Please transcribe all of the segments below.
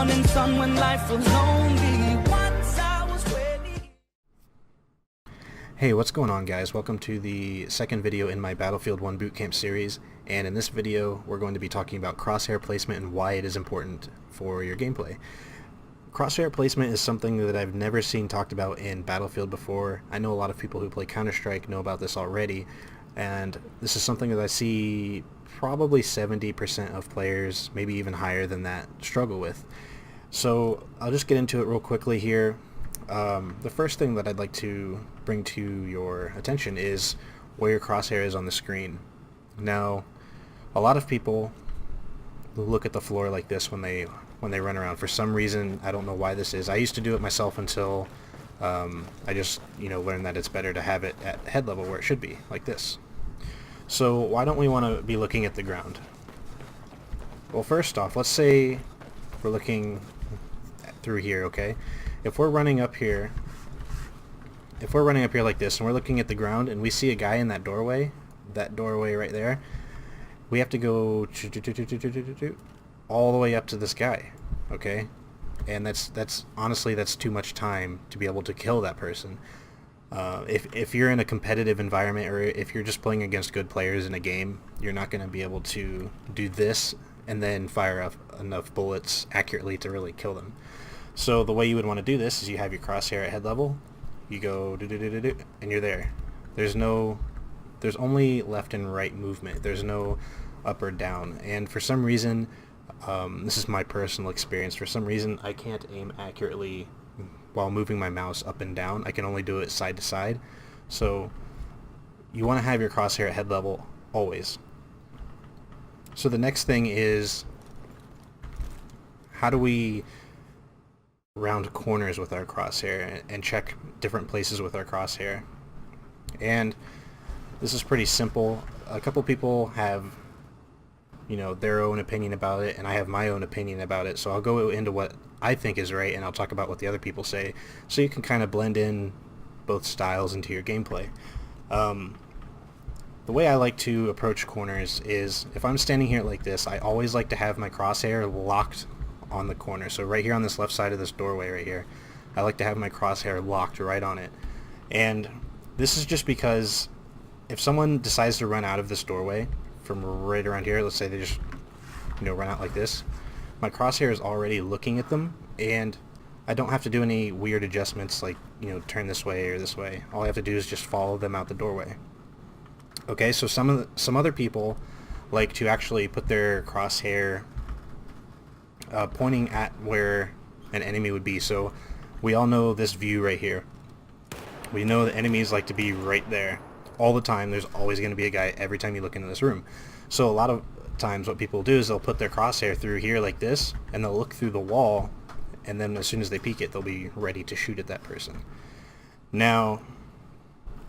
morning sun when life was lonely. Once I was ready. Hey, what's going on, guys? Welcome to the second video in my Battlefield 1 Bootcamp series, and in this video we're going to be talking about crosshair placement and why it is important for your gameplay. Crosshair placement is something that I've never seen talked about in Battlefield before. I know a lot of people who play Counter-Strike know about this already, and this is something that I see probably 70% of players, maybe even higher than that, struggle with. So I'll just get into it real quickly here. The first thing that I'd like to bring to your attention is where your crosshair is on the screen. Now, a lot of people look at the floor like this when they run around. For some reason, I don't know why this is. I used to do it myself until I just learned that it's better to have it at head level where it should be, like this. So why don't we want to be looking at the ground? Well, first off, let's say we're looking through here, okay? If we're running up here like this, and we're looking at the ground, and we see a guy in that doorway right there, we have to go all the way up to this guy, okay? And that's honestly, that's too much time to be able to kill that person. If you're in a competitive environment, or if you're just playing against good players in a game, you're not going to be able to do this and then fire up enough bullets accurately to really kill them. So the way you would want to do this is you have your crosshair at head level, you go and you're there. There's only left and right movement. There's no up or down. And for some reason, this is my personal experience, for some reason I can't aim accurately while moving my mouse up and down. I can only do it side to side. So you want to have your crosshair at head level always. So the next thing is, how do we round corners with our crosshair and check different places with our crosshair? And this is pretty simple. A couple people have their own opinion about it, and I have my own opinion about it, so I'll go into what I think is right, and I'll talk about what the other people say, so you can kind of blend in both styles into your gameplay. The way I like to approach corners is, if I'm standing here like this, I always like to have my crosshair locked on the corner. So right here on this left side of this doorway right here, I like to have my crosshair locked right on it. And this is just because if someone decides to run out of this doorway from right around here, let's say they just run out like this, my crosshair is already looking at them, and I don't have to do any weird adjustments like turn this way or this way. All I have to do is just follow them out the doorway. Okay, so some other people like to actually put their crosshair pointing at where an enemy would be. So we all know this view right here. We know that enemies like to be right there all the time. There's always going to be a guy every time you look into this room. So a lot of times what people do is they'll put their crosshair through here like this, and they'll look through the wall, and then as soon as they peek it, they'll be ready to shoot at that person. Now,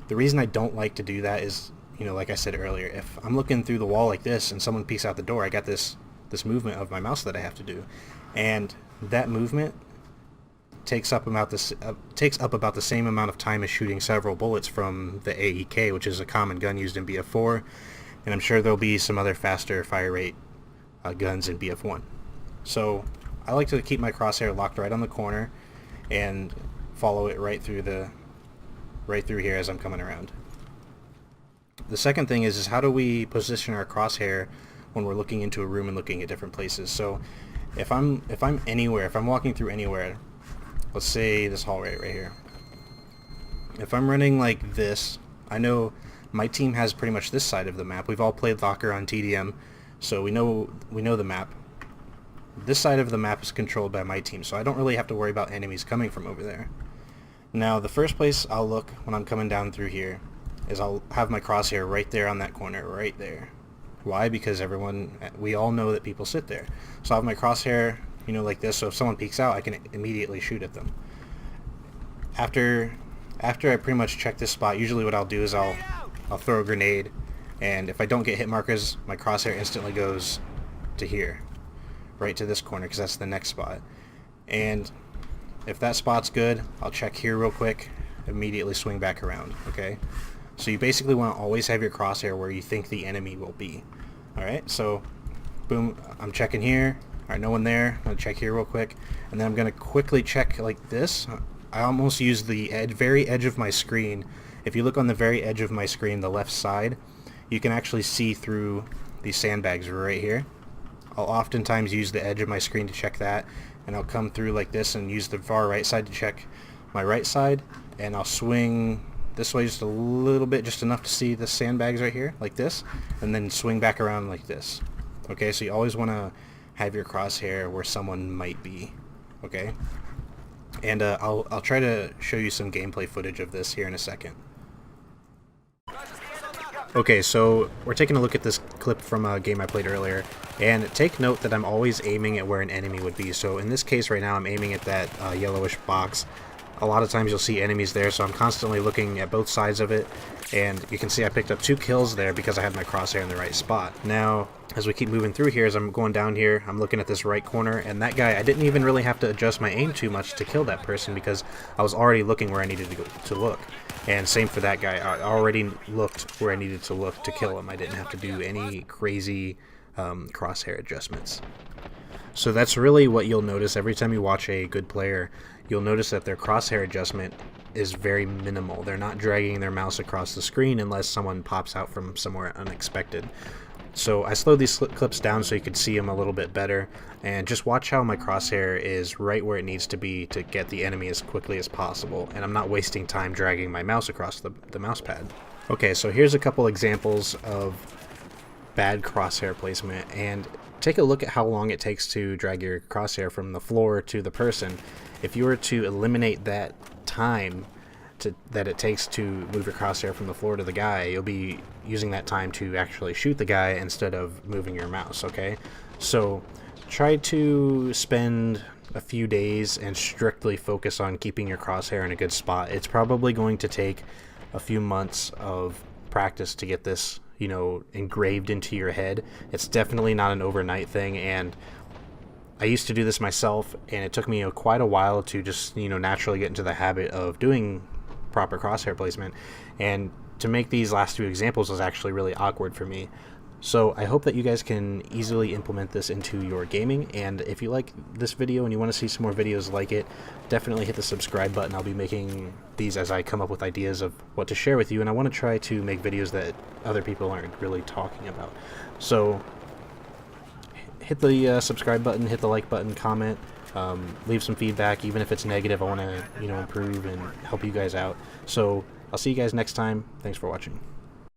the reason I don't like to do that is, like I said earlier, if I'm looking through the wall like this and someone peeks out the door, I got this movement of my mouse that I have to do, and that movement takes up about the same amount of time as shooting several bullets from the AEK, which is a common gun used in BF4, and I'm sure there'll be some other faster fire rate guns in BF1. So I like to keep my crosshair locked right on the corner and follow it right through here as I'm coming around. The second thing is how do we position our crosshair when we're looking into a room and looking at different places? So if I'm anywhere, if I'm walking through anywhere, let's say this hallway right here, if I'm running like this, I know my team has pretty much this side of the map. We've all played Locker on TDM, so we know the map. This side of the map is controlled by my team, so I don't really have to worry about enemies coming from over there. Now, the first place I'll look when I'm coming down through here is I'll have my crosshair right there on that corner, right there. Why? Because we all know that people sit there. So I'll have my crosshair, like this, so if someone peeks out, I can immediately shoot at them. After I pretty much check this spot, usually what I'll do is I'll throw a grenade, and if I don't get hit markers, my crosshair instantly goes to here, right to this corner, because that's the next spot. And if that spot's good, I'll check here real quick, immediately swing back around, okay? So you basically want to always have your crosshair where you think the enemy will be. Alright, so boom, I'm checking here, Alright, no one there. I'm going to check here real quick. And then I'm going to quickly check like this. I almost use the very edge of my screen. If you look on the very edge of my screen, the left side, you can actually see through these sandbags right here. I'll oftentimes use the edge of my screen to check that, and I'll come through like this and use the far right side to check my right side, and I'll swing this way just a little bit, just enough to see the sandbags right here, like this, and then swing back around like this. Okay, so you always want to have your crosshair where someone might be. Okay, and I'll try to show you some gameplay footage of this here in a second. Okay, so we're taking a look at this clip from a game I played earlier, and take note that I'm always aiming at where an enemy would be. So in this case right now, I'm aiming at that yellowish box. A lot of times you'll see enemies there, so I'm constantly looking at both sides of it, and you can see I picked up 2 kills there because I had my crosshair in the right spot. Now, as we keep moving through here, as I'm going down here, I'm looking at this right corner, and that guy, I didn't even really have to adjust my aim too much to kill that person because I was already looking where I needed to look. And same for that guy, I already looked where I needed to look to kill him. I didn't have to do any crazy crosshair adjustments. So that's really what you'll notice every time you watch a good player. You'll notice that their crosshair adjustment is very minimal. They're not dragging their mouse across the screen unless someone pops out from somewhere unexpected. So I slowed these clips down so you could see them a little bit better, and just watch how my crosshair is right where it needs to be to get the enemy as quickly as possible, and I'm not wasting time dragging my mouse across the mouse pad. Okay, so here's a couple examples of bad crosshair placement, and take a look at how long it takes to drag your crosshair from the floor to the person. If you were to eliminate that time that it takes to move your crosshair from the floor to the guy, you'll be using that time to actually shoot the guy instead of moving your mouse, okay? So try to spend a few days and strictly focus on keeping your crosshair in a good spot. It's probably going to take a few months of practice to get this, you know, engraved into your head. It's definitely not an overnight thing, and I used to do this myself, and it took me quite a while to just, you know, naturally get into the habit of doing proper crosshair placement, and to make these last 2 examples was actually really awkward for me. So I hope that you guys can easily implement this into your gaming, and if you like this video and you want to see some more videos like it, definitely hit the subscribe button. I'll be making these as I come up with ideas of what to share with you, and I want to try to make videos that other people aren't really talking about. So hit the subscribe button, hit the like button, comment, leave some feedback, even if it's negative. I want to, you know, improve and help you guys out. So I'll see you guys next time. Thanks for watching.